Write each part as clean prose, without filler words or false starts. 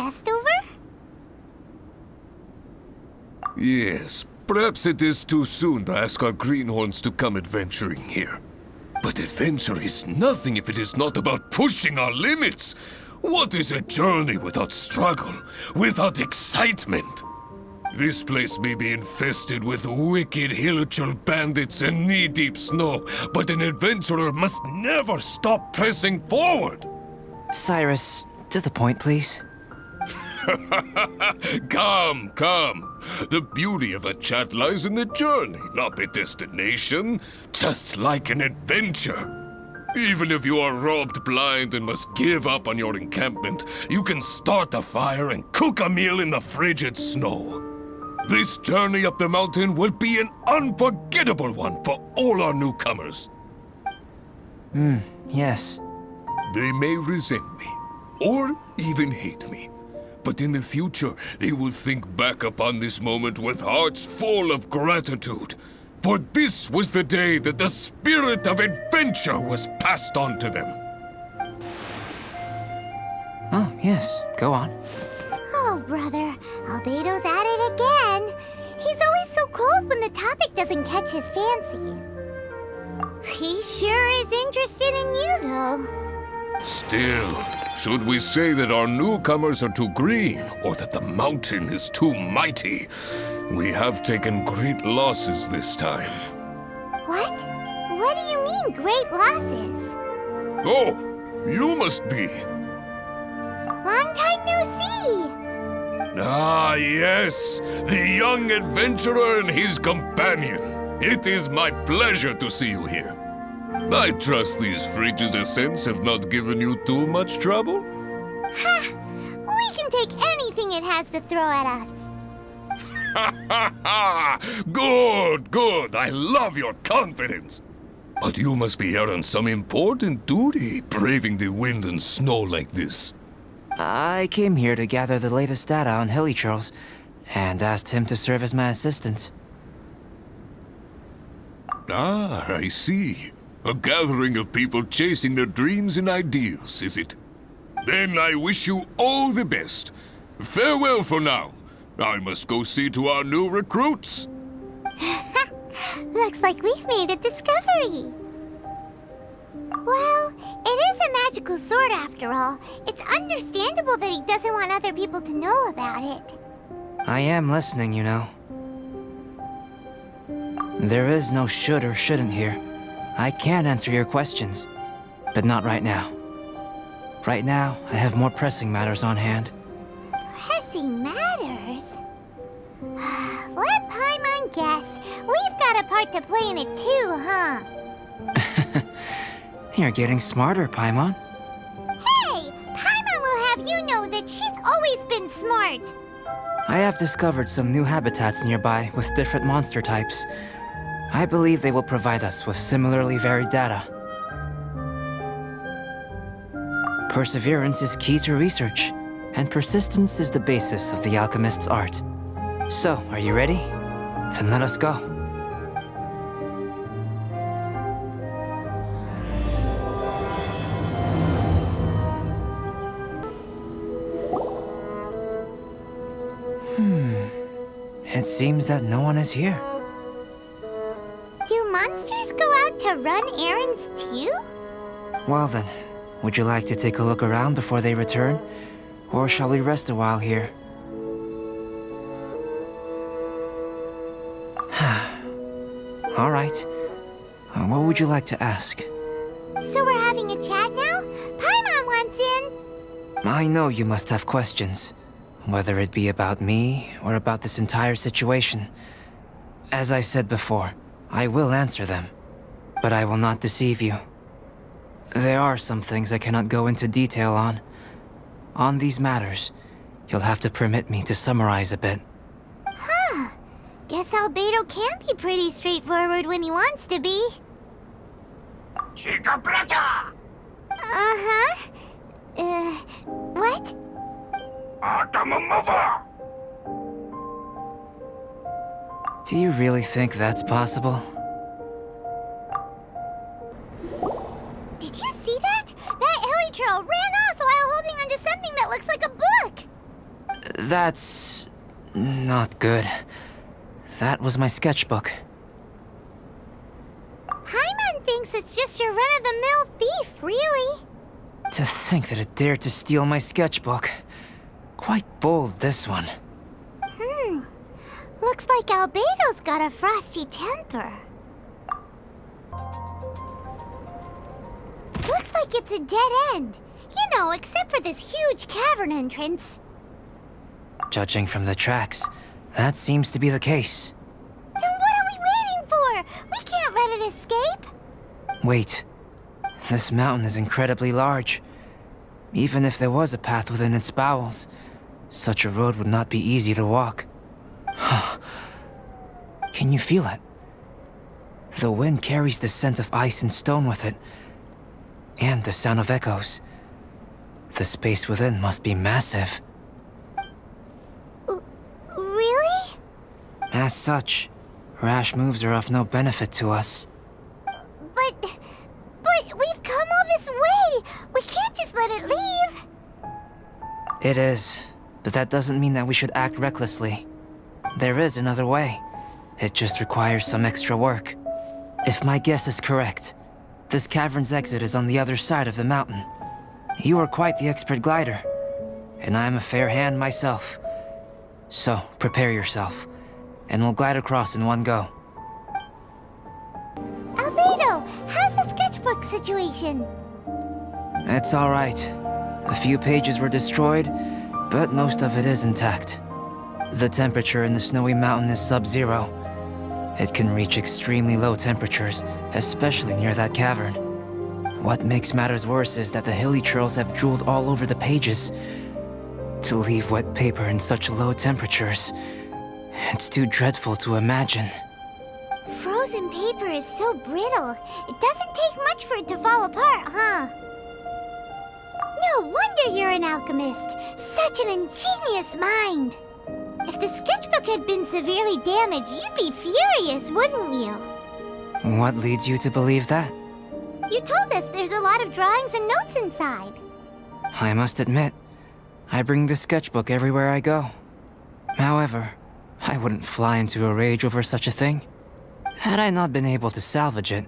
guest over? Yes, perhaps it is too soon to ask our greenhorns to come adventuring here. But adventure is nothing if it is not about pushing our limits. What is a journey without struggle, without excitement? This place may be infested with wicked Hilichurl bandits and knee-deep snow, but an adventurer must never stop pressing forward! Cyrus, to the point, please. Come, come. The beauty of a chat lies in the journey, not the destination. Just like an adventure. Even if you are robbed blind and must give up on your encampment, you can start a fire and cook a meal in the frigid snow. This journey up the mountain will be an unforgettable one for all our newcomers. Yes. They may resent me, or even hate me. But in the future, they will think back upon this moment with hearts full of gratitude. For this was the day that the spirit of adventure was passed on to them. Oh, yes. Go on. Oh, brother, Albedo's at it again. He's always so cold when the topic doesn't catch his fancy. He sure is interested in you, though. Still, should we say that our newcomers are too green, or that the mountain is too mighty, we have taken great losses this time. What? What do you mean, great losses? Oh, you must be. Long time no see. Ah, yes, the young adventurer and his companion. It is my pleasure to see you here. I trust these frigid ascents have not given you too much trouble? Ha! We can take anything it has to throw at us. Ha ha ha! Good, good. I love your confidence. But you must be here on some important duty, braving the wind and snow like this. I came here to gather the latest data on Hilichurls, and asked him to serve as my assistant. Ah, I see. A gathering of people chasing their dreams and ideals, is it? Then I wish you all the best. Farewell for now. I must go see to our new recruits. Looks like we've made a discovery. Well, it is a magical sword after all. It's understandable that he doesn't want other people to know about it. I am listening, you know. There is no should or shouldn't here. I can answer your questions, but not right now. Right now, I have more pressing matters on hand. Pressing matters? Let Paimon guess. We've got a part to play in it too, huh? You're getting smarter, Paimon. Hey! Paimon will have you know that she's always been smart. I have discovered some new habitats nearby with different monster types. I believe they will provide us with similarly varied data. Perseverance is key to research, and persistence is the basis of the alchemist's art. So, are you ready? Then let us go. It seems that no one is here. Do monsters go out to run errands too? Well then, would you like to take a look around before they return? Or shall we rest a while here? All right. What would you like to ask? So we're having a chat now? Paimon wants in. I know you must have questions, whether it be about me or about this entire situation. As I said before, I will answer them, but I will not deceive you. There are some things I cannot go into detail on. On these matters, you'll have to permit me to summarize a bit. Huh. Guess Albedo can be pretty straightforward when he wants to be. Chica Plata! Uh-huh. What? Do you really think that's possible? Did you see that? That Hilichurl ran off while holding onto something that looks like a book. That's not good. That was my sketchbook. Paimon thinks it's just your run-of-the-mill thief, really. To think that it dared to steal my sketchbook. Quite bold, this one. Looks like Albedo's got a frosty temper. Looks like it's a dead end. You know, except for this huge cavern entrance. Judging from the tracks, that seems to be the case. Then what are we waiting for? We can't let it escape. Wait. This mountain is incredibly large. Even if there was a path within its bowels, such a road would not be easy to walk. Can you feel it? The wind carries the scent of ice and stone with it, and the sound of echoes. The space within must be massive. Really? As such, rash moves are of no benefit to us. But we've come all this way. We can't just let it leave. It is, but that doesn't mean that we should act recklessly. There is another way. It just requires some extra work. If my guess is correct, this cavern's exit is on the other side of the mountain. You are quite the expert glider, and I am a fair hand myself. So, prepare yourself, and we'll glide across in one go. Albedo, how's the sketchbook situation? It's all right. A few pages were destroyed, but most of it is intact. The temperature in the snowy mountain is sub-zero. It can reach extremely low temperatures, especially near that cavern. What makes matters worse is that the hilichurls have drooled all over the pages. To leave wet paper in such low temperatures, it's too dreadful to imagine. Frozen paper is so brittle. It doesn't take much for it to fall apart, huh? No wonder you're an alchemist. Such an ingenious mind. If the sketchbook had been severely damaged, you'd be furious, wouldn't you? What leads you to believe that? You told us there's a lot of drawings and notes inside. I must admit, I bring the sketchbook everywhere I go. However, I wouldn't fly into a rage over such a thing. Had I not been able to salvage it,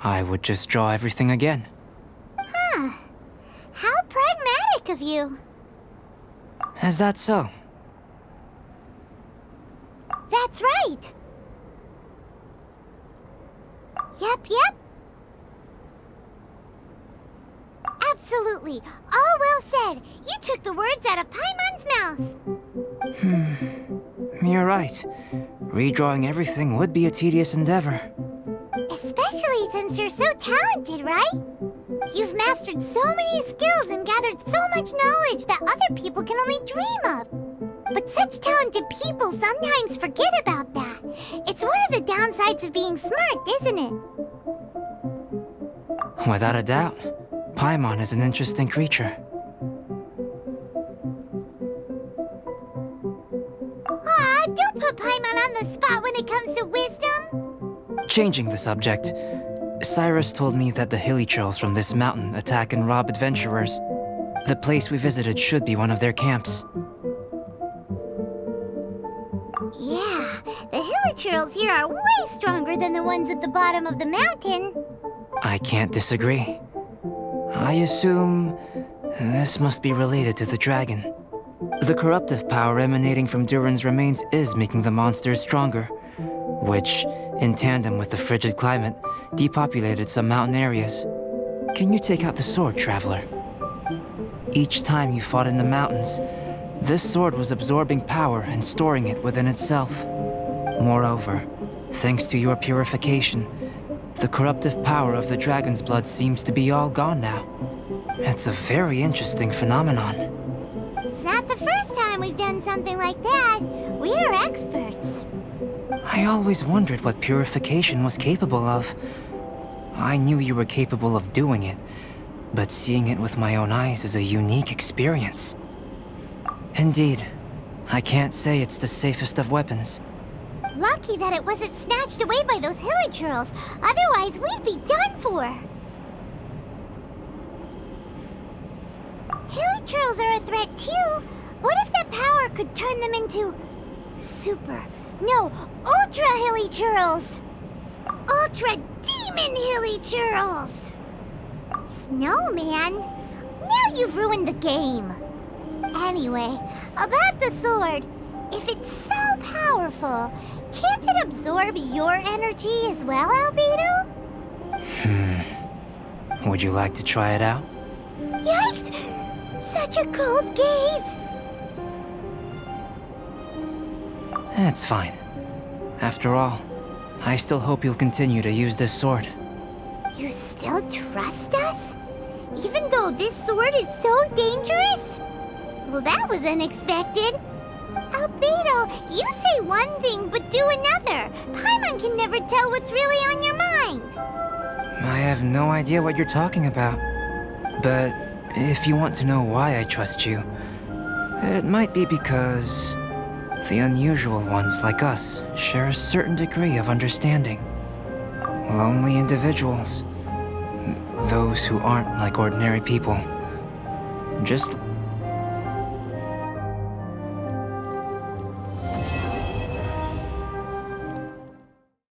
I would just draw everything again. Huh. How pragmatic of you. Is that so? That's right. Yep. Absolutely. All well said. You took the words out of Paimon's mouth. You're right. Redrawing everything would be a tedious endeavor. Especially since you're so talented, right? You've mastered so many skills and gathered so much knowledge that other people can only dream of. But such talented people sometimes forget about that. It's one of the downsides of being smart, isn't it? Without a doubt, Paimon is an interesting creature. Aw, don't put Paimon on the spot when it comes to wisdom. Changing the subject, Cyrus told me that the hilichurls from this mountain attack and rob adventurers. The place we visited should be one of their camps. Yeah, the hilichurls here are way stronger than the ones at the bottom of the mountain. I can't disagree. I assume this must be related to the dragon. The corruptive power emanating from Durin's remains is making the monsters stronger, which, in tandem with the frigid climate, depopulated some mountain areas. Can you take out the sword, Traveler? Each time you fought in the mountains, this sword was absorbing power and storing it within itself. Moreover, thanks to your purification, the corruptive power of the dragon's blood seems to be all gone now. It's a very interesting phenomenon. It's not the first time we've done something like that. We're experts. I always wondered what purification was capable of. I knew you were capable of doing it, but seeing it with my own eyes is a unique experience. Indeed, I can't say it's the safest of weapons. Lucky that it wasn't snatched away by those hilichurls. Otherwise, we'd be done for. Hilichurls are a threat too. What if that power could turn them into ultra hilly churls? Ultra demon hilly churls! Snowman? Now you've ruined the game. Anyway, about the sword. If it's so powerful, can't it absorb your energy as well, Albedo? Would you like to try it out? Yikes! Such a cold gaze! It's fine. After all, I still hope you'll continue to use this sword. You still trust us? Even though this sword is so dangerous? Well, that was unexpected. Albedo, you say one thing but do another. Paimon can never tell what's really on your mind. I have no idea what you're talking about. But if you want to know why I trust you, it might be because the unusual ones like us share a certain degree of understanding. Lonely individuals. Those who aren't like ordinary people. Just